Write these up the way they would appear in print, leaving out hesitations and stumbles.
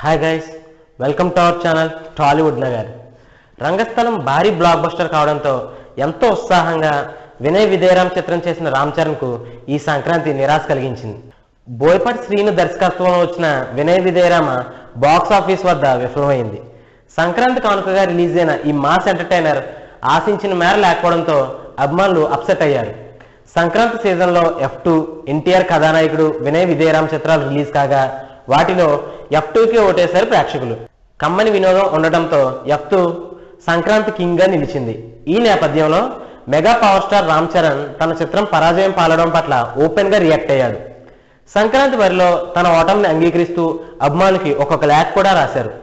Hi guys, welcome to our channel Tollywood Nagar. Rangasthalam భారీ block buster కావడంతో ఎంతో ఉత్సాహంగా వినయ్ విజయరామ్ చిత్రం చేసిన రామ్ చరణ్కు ఈ సంక్రాంతి నిరాశ కలిగించింది. బోయపాటి శ్రీను దర్శకత్వంలో వచ్చిన వినయ్ విజయరామ బాక్స్ ఆఫీస్ వద్ద విఫలమైంది. సంక్రాంతి కానుకగా రిలీజ్ అయిన ఈ మాస్ ఎంటర్టైనర్ ఆశించిన మేర లేకపోవడంతో అభిమానులు అప్సెట్ అయ్యారు. సంక్రాంతి సీజన్లో F2, ఎన్టీఆర్ కథానాయకుడు వినయ్ విజయరామ్ చిత్రాలు రిలీజ్ కాగా వాటిలో F2కి ఓటేశారు ప్రేక్షకులు. కమ్మని వినోదం ఉండటంతో F2 సంక్రాంతి కింగ్ గా నిలిచింది. ఈ నేపథ్యంలో mega power star Ram Charan తన చిత్రం పరాజయం పాలడం పట్ల ఓపెన్ గా రియాక్ట్ అయ్యాడు. సంక్రాంతి వరిలో తన ఓటమిని అంగీకరిస్తూ అభిమానులకి ఒక్కొక్క లేఖ కూడా రాశారు.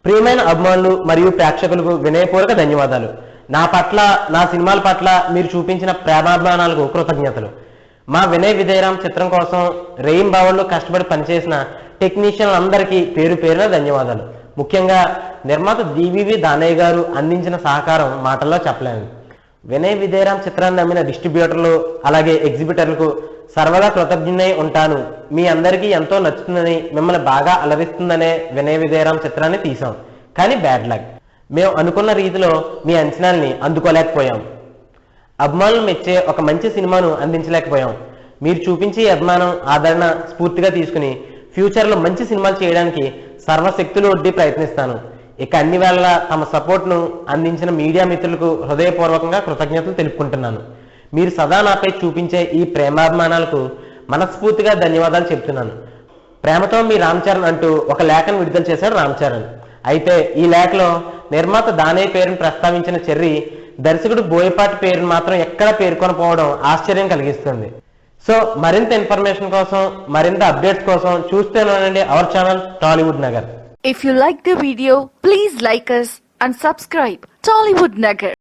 ప్రియమైన అభిమానులు మరియు ప్రేక్షకులకు వినయపూర్వక ధన్యవాదాలు. నా పట్ల, నా సినిమాల పట్ల మీరు చూపించిన ప్రేమాభిమానాలకు కృతజ్ఞతలు. మా వినయ్ విజయరామ్ చిత్రం కోసం రేయింబావళ్ళు కష్టపడి పనిచేసిన టెక్నీషియన్ అందరికీ పేరు పేరున ధన్యవాదాలు. ముఖ్యంగా నిర్మాత DVV దానయ్య గారు అందించిన సహకారం మాటల్లో చెప్పలేను. వినయ్ విజయరామ్ చిత్రాన్ని నమ్మిన డిస్ట్రిబ్యూటర్లు అలాగే ఎగ్జిబిటర్లకు సర్వదా కృతజ్ఞునై ఉంటాను. మీ అందరికీ ఎంతో నచ్చుతుందని, మిమ్మల్ని బాగా అలరిస్తుందనే వినయ్ విజయరామ్ చిత్రాన్ని తీసాం. కానీ బ్యాడ్ లక్, మేము అనుకున్న రీతిలో మీ అంచనాల్ని అందుకోలేకపోయాం. అభిమానులు మెచ్చే ఒక మంచి సినిమాను అందించలేకపోయాం. మీరు చూపించే అభిమానం, ఆదరణ స్ఫూర్తిగా తీసుకుని ఫ్యూచర్లో మంచి సినిమాలు చేయడానికి సర్వశక్తులు ఒడ్డి ప్రయత్నిస్తాను. ఇక అన్ని వేళలా తమ సపోర్ట్ను అందించిన మీడియా మిత్రులకు హృదయపూర్వకంగా కృతజ్ఞతలు తెలుపుకుంటున్నాను. మీరు సదా నాపై చూపించే ఈ ప్రేమాభిమానాలకు మనస్ఫూర్తిగా ధన్యవాదాలు చెప్తున్నాను. ప్రేమతో మీ రామ్ చరణ్ అంటూ ఒక లేఖను విడుదల చేశాడు రామ్ చరణ్. అయితే ఈ లేఖలో నిర్మాత దానయ్య పేరును ప్రస్తావించిన చెర్రీ దర్శకుడు బోయపాటి పేరును మాత్రం ఎక్కడ పేర్కొనకపోవడం ఆశ్చర్యం కలిగిస్తుంది. సో మరింత ఇన్ఫర్మేషన్ కోసం, మరింత అప్డేట్స్ కోసం చూస్తూనే hour channel Tollywood Nagar. If you like the video, please like us and subscribe Tollywood Nagar.